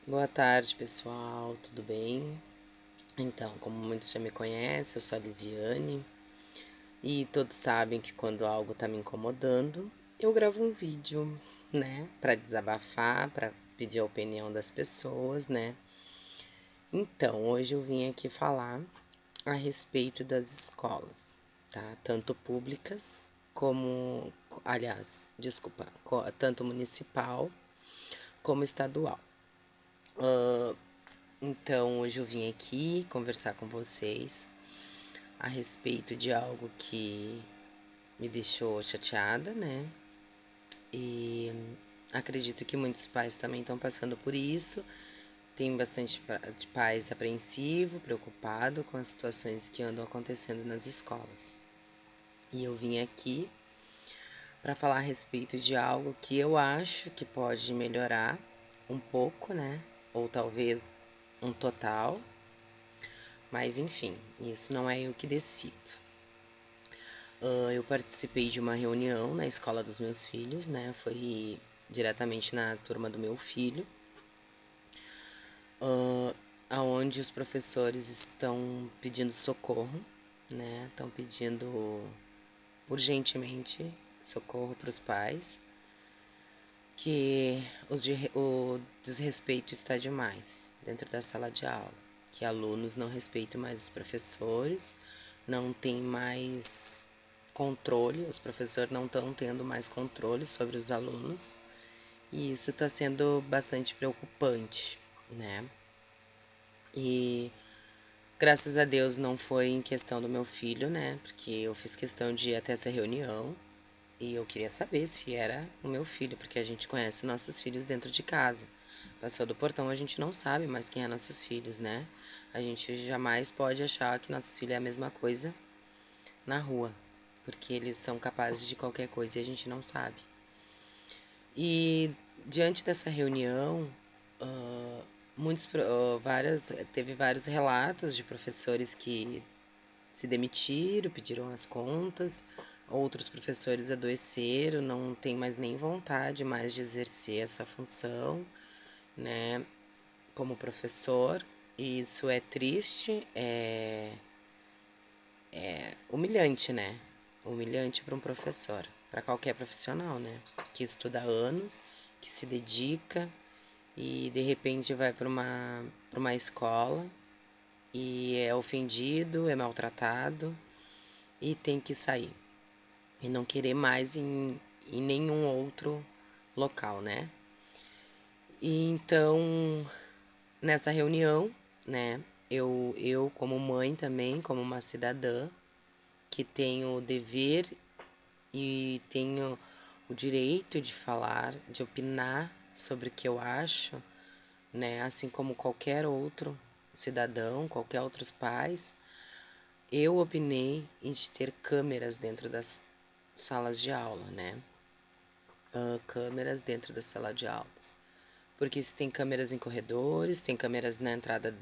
Boa tarde, pessoal, tudo bem? Então, como muitos já me conhecem, eu sou a Lisiane e todos sabem que quando algo tá me incomodando, eu gravo um vídeo, né, para desabafar, para pedir a opinião das pessoas, né? Então, hoje eu vim aqui falar a respeito das escolas, tá? Tanto públicas como, aliás, desculpa, tanto municipal como estadual. Então, hoje eu vim aqui conversar com vocês a respeito de algo que me deixou chateada, né? E acredito que muitos pais também estão passando por isso. Tem bastante de pais apreensivo, preocupado com as situações que andam acontecendo nas escolas. E eu vim aqui para falar a respeito de algo que eu acho que pode melhorar um pouco, né? Ou talvez um total, mas enfim, isso não é eu que decido. Eu participei de uma reunião na escola dos meus filhos, né? Foi diretamente na turma do meu filho, aonde os professores estão pedindo socorro, né? Estão pedindo urgentemente socorro para os pais, que o desrespeito está demais dentro da sala de aula, que alunos não respeitam mais os professores, não tem mais controle, os professores não estão tendo mais controle sobre os alunos, e isso está sendo bastante preocupante, né? E graças a Deus não foi em questão do meu filho, né? Porque eu fiz questão de ir até essa reunião e eu queria saber se era o meu filho, porque a gente conhece nossos filhos dentro de casa. Passou do portão, a gente não sabe mais quem é nossos filhos, né? A gente jamais pode achar que nossos filhos é a mesma coisa na rua, porque eles são capazes de qualquer coisa e a gente não sabe. E diante dessa reunião, uh, teve vários relatos de professores que se demitiram, pediram as contas, outros professores adoeceram, não tem mais nem vontade mais de exercer a sua função, né, como professor. E isso é triste, é humilhante, né? Humilhante para um professor, para qualquer profissional, né? Que estuda há anos, que se dedica e de repente vai para uma escola e é ofendido, é maltratado e tem que sair e não querer mais em nenhum outro local, né? E então, nessa reunião, né, eu como mãe também, como uma cidadã, que tenho o dever e tenho o direito de falar, de opinar sobre o que eu acho, né? Assim como qualquer outro cidadão, qualquer outros pais, eu opinei em ter câmeras dentro das salas de aula, né? Câmeras dentro da sala de aulas. Porque se tem câmeras em corredores, tem câmeras na entrada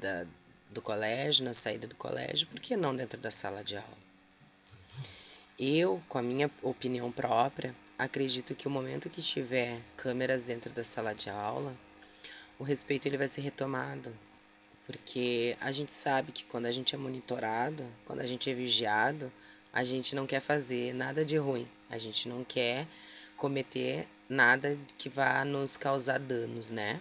do colégio, na saída do colégio, por que não dentro da sala de aula? Eu, com a minha opinião própria, acredito que o momento que tiver câmeras dentro da sala de aula, o respeito ele vai ser retomado, porque a gente sabe que quando a gente é monitorado, quando a gente é vigiado, a gente não quer fazer nada de ruim, a gente não quer cometer nada que vá nos causar danos, né?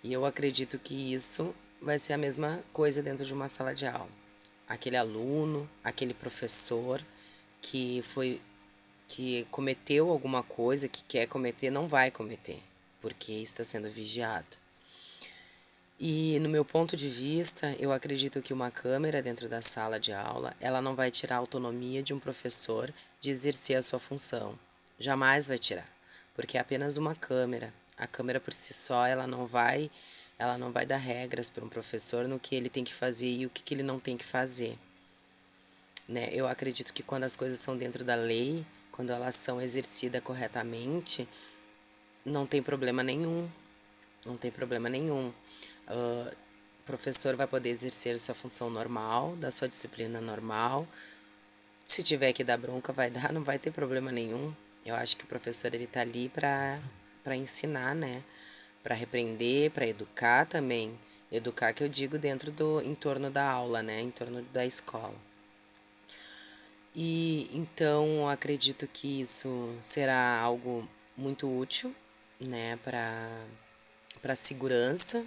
E eu acredito que isso vai ser a mesma coisa dentro de uma sala de aula. Aquele aluno, aquele professor que cometeu alguma coisa, que quer cometer, não vai cometer, porque está sendo vigiado. E no meu ponto de vista, eu acredito que uma câmera dentro da sala de aula, ela não vai tirar a autonomia de um professor de exercer a sua função. Jamais vai tirar, porque é apenas uma câmera. A câmera por si só, ela não vai dar regras para um professor no que ele tem que fazer e o que ele não tem que fazer, né? Eu acredito que quando as coisas são dentro da lei, quando elas são exercidas corretamente, não tem problema nenhum. Não tem problema nenhum. O professor vai poder exercer sua função normal, da sua disciplina normal. Se tiver que dar bronca, vai dar, não vai ter problema nenhum. Eu acho que o professor ele tá ali para ensinar, né? para repreender, para educar também. Educar que eu digo dentro do entorno da aula, né? Em torno da escola. E então eu acredito que isso será algo muito útil, né, para a segurança,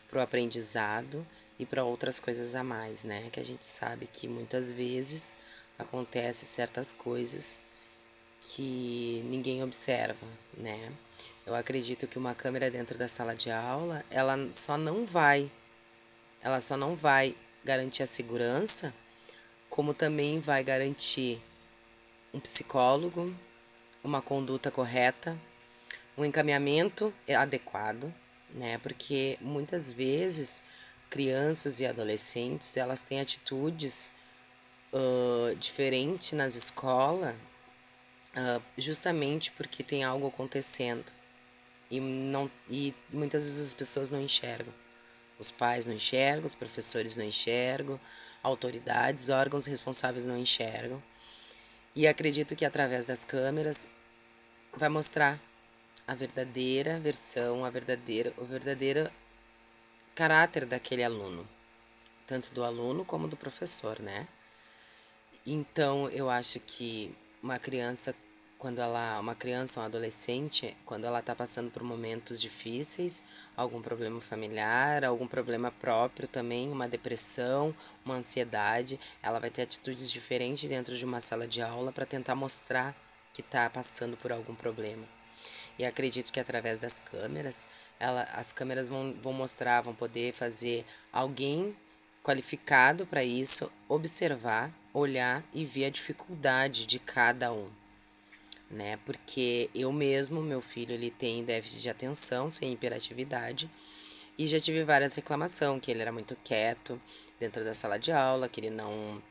para o aprendizado e para outras coisas a mais, né? Que a gente sabe que muitas vezes acontece certas coisas que ninguém observa, né? Eu acredito que uma câmera dentro da sala de aula, ela só não vai garantir a segurança, como também vai garantir um psicólogo, uma conduta correta, um encaminhamento adequado, né? Porque muitas vezes crianças e adolescentes elas têm atitudes diferentes nas escolas, justamente porque tem algo acontecendo e muitas vezes as pessoas não enxergam. Os pais não enxergam, os professores não enxergam, autoridades, órgãos responsáveis não enxergam. E acredito que através das câmeras vai mostrar a verdadeira versão, o verdadeiro caráter daquele aluno, tanto do aluno como do professor, né? Então, eu acho que uma criança, uma criança ou um adolescente, quando ela está passando por momentos difíceis, algum problema familiar, algum problema próprio também, uma depressão, uma ansiedade, ela vai ter atitudes diferentes dentro de uma sala de aula para tentar mostrar que está passando por algum problema. E acredito que através das câmeras, as câmeras vão mostrar, vão poder fazer alguém qualificado para isso observar, olhar e ver a dificuldade de cada um, né? Porque eu mesmo, meu filho, ele tem déficit de atenção, sem hiperatividade, e já tive várias reclamações, que ele era muito quieto dentro da sala de aula, que ele não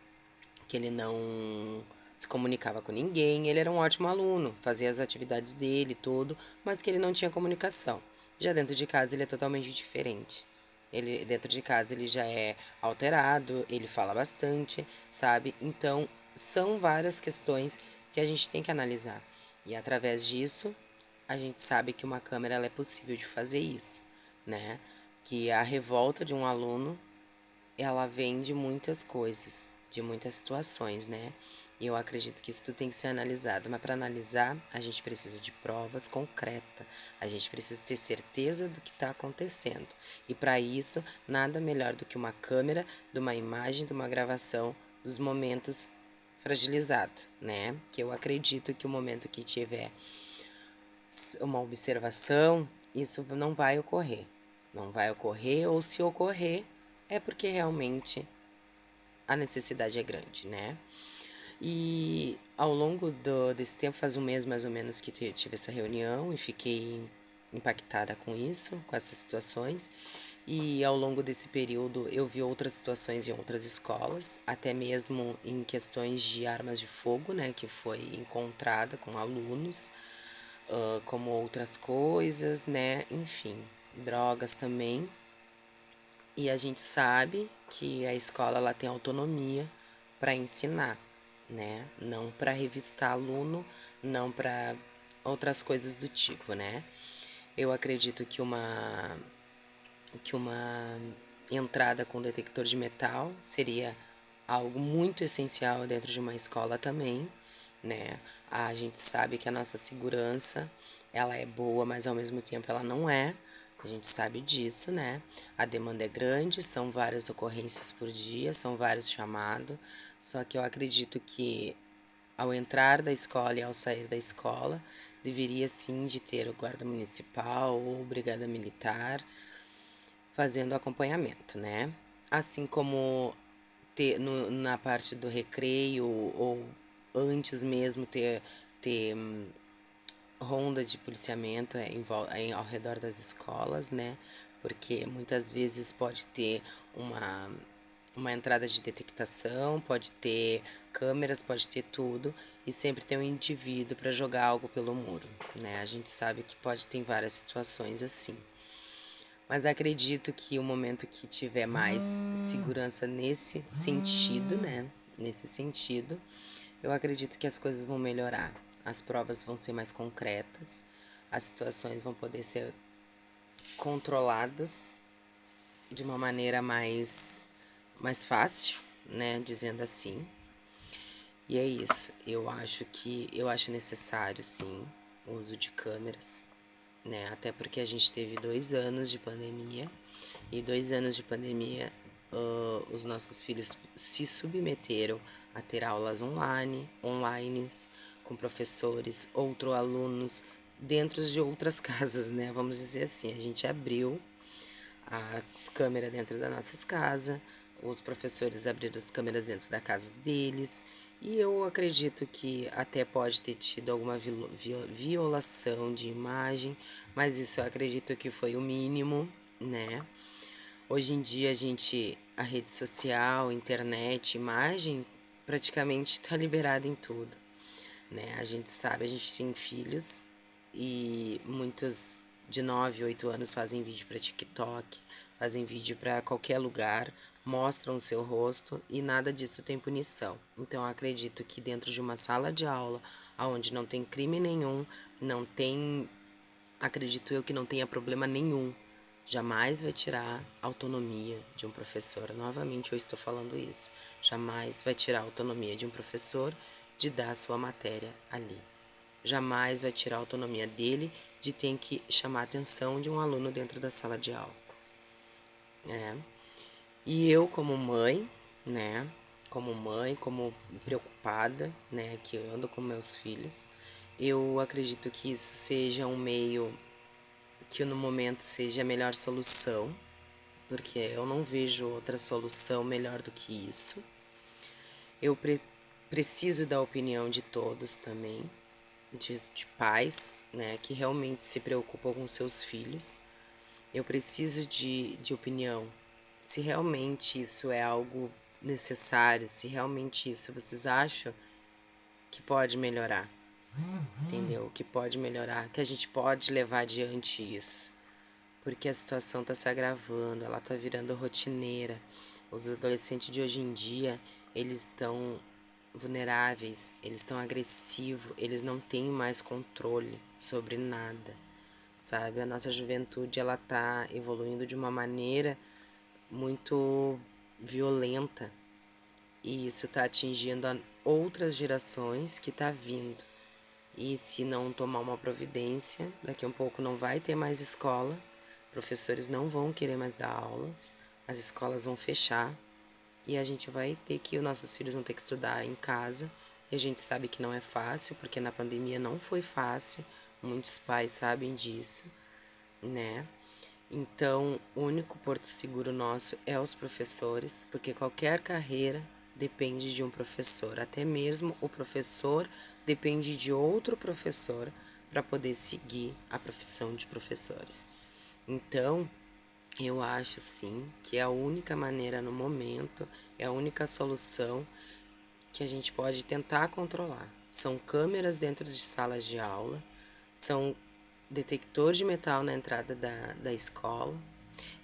se comunicava com ninguém. Ele era um ótimo aluno, fazia as atividades dele, tudo, mas que ele não tinha comunicação. Já dentro de casa ele é totalmente diferente. Ele dentro de casa ele já é alterado, ele fala bastante, sabe? Então, são várias questões que a gente tem que analisar. E através disso, a gente sabe que uma câmera ela é possível de fazer isso, né? Que a revolta de um aluno ela vem de muitas coisas, de muitas situações, né? E eu acredito que isso tudo tem que ser analisado, mas para analisar, a gente precisa de provas concretas, a gente precisa ter certeza do que está acontecendo. E para isso, nada melhor do que uma câmera, de uma imagem, de uma gravação dos momentos fragilizados, né? Que eu acredito que o momento que tiver uma observação, isso não vai ocorrer. Não vai ocorrer, ou se ocorrer, é porque realmente a necessidade é grande, né? E ao longo desse tempo, faz um mês mais ou menos que tive essa reunião e fiquei impactada com isso, com essas situações. E ao longo desse período eu vi outras situações em outras escolas, até mesmo em questões de armas de fogo, né, que foi encontrada com alunos, como outras coisas, né, enfim, drogas também. E a gente sabe que a escola ela tem autonomia para ensinar, né? Não para revistar aluno, não para outras coisas do tipo, né? Eu acredito que uma entrada com detector de metal seria algo muito essencial dentro de uma escola também, né? A gente sabe que a nossa segurança, ela é boa, mas ao mesmo tempo ela não é. A gente sabe disso, né? A demanda é grande, são várias ocorrências por dia, são vários chamados, só que eu acredito que ao entrar da escola e ao sair da escola, deveria sim de ter o guarda municipal ou brigada militar fazendo acompanhamento, né? Assim como na parte do recreio ou antes mesmo ter ronda de policiamento ao redor das escolas, né? Porque muitas vezes pode ter uma entrada de detectação, pode ter câmeras, pode ter tudo, e sempre tem um indivíduo para jogar algo pelo muro, né? A gente sabe que pode ter várias situações assim. Mas acredito que o momento que tiver mais segurança nesse sentido, né? Nesse sentido, eu acredito que as coisas vão melhorar. As provas vão ser mais concretas, as situações vão poder ser controladas de uma maneira mais fácil, né, dizendo assim. E é isso, eu acho necessário, sim, o uso de câmeras, né, até porque a gente teve 2 anos de pandemia, e 2 anos de pandemia, os nossos filhos se submeteram a ter aulas online, com professores, outros alunos, dentro de outras casas, né, vamos dizer assim, a gente abriu as câmeras dentro das nossas casas, os professores abriram as câmeras dentro da casa deles, e eu acredito que até pode ter tido alguma violação de imagem, mas isso eu acredito que foi o mínimo, né? Hoje em dia a rede social, internet, imagem, praticamente está liberada em tudo, né? A gente sabe, a gente tem filhos e muitos de 9, 8 anos fazem vídeo para TikTok, fazem vídeo para qualquer lugar, mostram o seu rosto e nada disso tem punição. Então, eu acredito que dentro de uma sala de aula, onde não tem crime nenhum, acredito eu que não tenha problema nenhum, jamais vai tirar a autonomia de um professor. Novamente, eu estou falando isso. Jamais vai tirar a autonomia de um professor de dar a sua matéria ali. Jamais vai tirar a autonomia dele de ter que chamar a atenção de um aluno dentro da sala de aula. E eu, como mãe, né? Como preocupada, né? Que ando com meus filhos, eu acredito que isso seja um meio que no momento seja a melhor solução, porque eu não vejo outra solução melhor do que isso. Eu preciso da opinião de todos também, de pais, né, que realmente se preocupam com seus filhos. Eu preciso de opinião, se realmente isso é algo necessário, se realmente isso vocês acham que pode melhorar, entendeu? Que pode melhorar, que a gente pode levar adiante isso. Porque a situação está se agravando, ela está virando rotineira. Os adolescentes de hoje em dia, eles estão vulneráveis, eles estão agressivos, eles não têm mais controle sobre nada, sabe? A nossa juventude, ela tá evoluindo de uma maneira muito violenta e isso está atingindo outras gerações que tá vindo. E se não tomar uma providência, daqui a um pouco não vai ter mais escola, professores não vão querer mais dar aulas, as escolas vão fechar e a gente vai ter que, os nossos filhos vão ter que estudar em casa. E a gente sabe que não é fácil, porque na pandemia não foi fácil, muitos pais sabem disso, né? Então, o único porto seguro nosso é os professores, porque qualquer carreira depende de um professor, até mesmo o professor depende de outro professor para poder seguir a profissão de professores. Então, eu acho sim que é a única maneira no momento, é a única solução que a gente pode tentar controlar. São câmeras dentro de salas de aula, são detector de metal na entrada da escola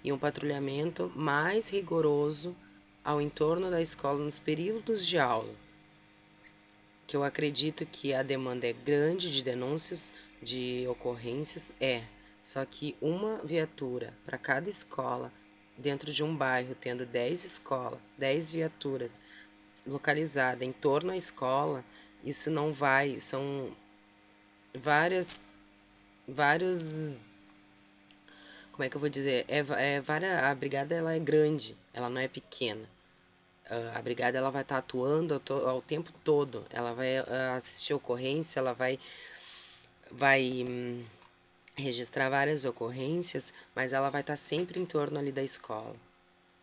e um patrulhamento mais rigoroso ao entorno da escola nos períodos de aula, que eu acredito que a demanda é grande de denúncias, de ocorrências, só que uma viatura para cada escola, dentro de um bairro, tendo 10 escolas, 10 viaturas localizadas em torno à escola, isso não vai, são vários, como é que eu vou dizer, a brigada ela é grande, ela não é pequena. A brigada ela vai estar atuando ao tempo todo, ela vai assistir ocorrência, ela vai registrar várias ocorrências, mas ela vai estar sempre em torno ali da escola.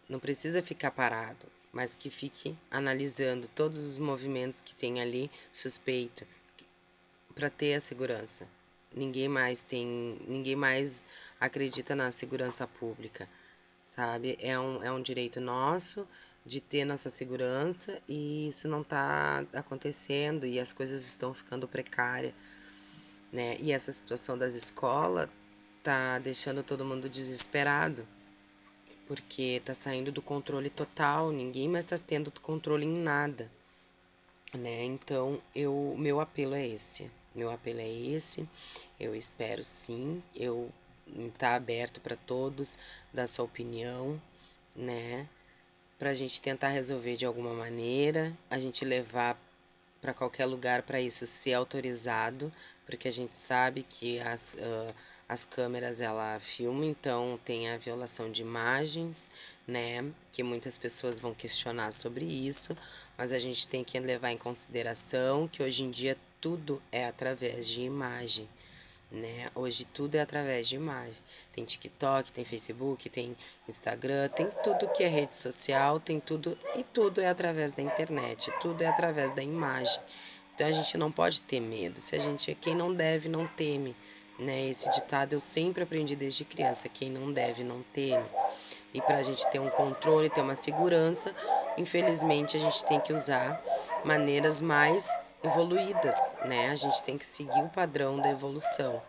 Não precisa ficar parado, mas que fique analisando todos os movimentos que tem ali suspeito para ter a segurança. Ninguém mais acredita na segurança pública, sabe? É um direito nosso de ter nossa segurança e isso não está acontecendo e as coisas estão ficando precárias, né? E essa situação das escolas tá deixando todo mundo desesperado, porque tá saindo do controle total, ninguém mais está tendo controle em nada, né? Então, meu apelo é esse. Meu apelo é esse. Eu espero sim, eu tá aberto para todos dar sua opinião, né? Pra gente tentar resolver de alguma maneira, a gente levar para qualquer lugar para isso ser autorizado, porque a gente sabe que as câmeras ela filmam, então tem a violação de imagens, né? Que muitas pessoas vão questionar sobre isso, mas a gente tem que levar em consideração que hoje em dia tudo é através de imagem, né? Hoje tudo é através de imagem. Tem TikTok, tem Facebook, tem Instagram, tem tudo que é rede social, tem tudo e tudo é através da internet, tudo é através da imagem. Então a gente não pode ter medo. Se a gente quem não deve não teme, né? Esse ditado eu sempre aprendi desde criança, quem não deve não teme. E para a gente ter um controle, ter uma segurança, infelizmente a gente tem que usar maneiras mais evoluídas, né? A gente tem que seguir o padrão da evolução.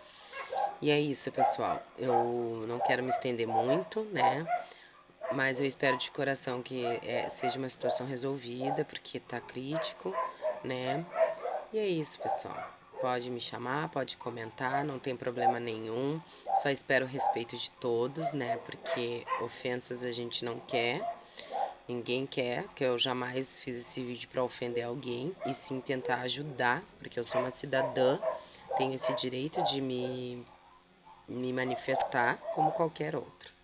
E é isso, pessoal. Eu não quero me estender muito, né? Mas eu espero de coração que seja uma situação resolvida, porque tá crítico, né? E é isso, pessoal. Pode me chamar, pode comentar, não tem problema nenhum. Só espero o respeito de todos, né? Porque ofensas a gente não quer, ninguém quer, que eu jamais fiz esse vídeo para ofender alguém, e sim tentar ajudar, porque eu sou uma cidadã, tenho esse direito de me manifestar como qualquer outro.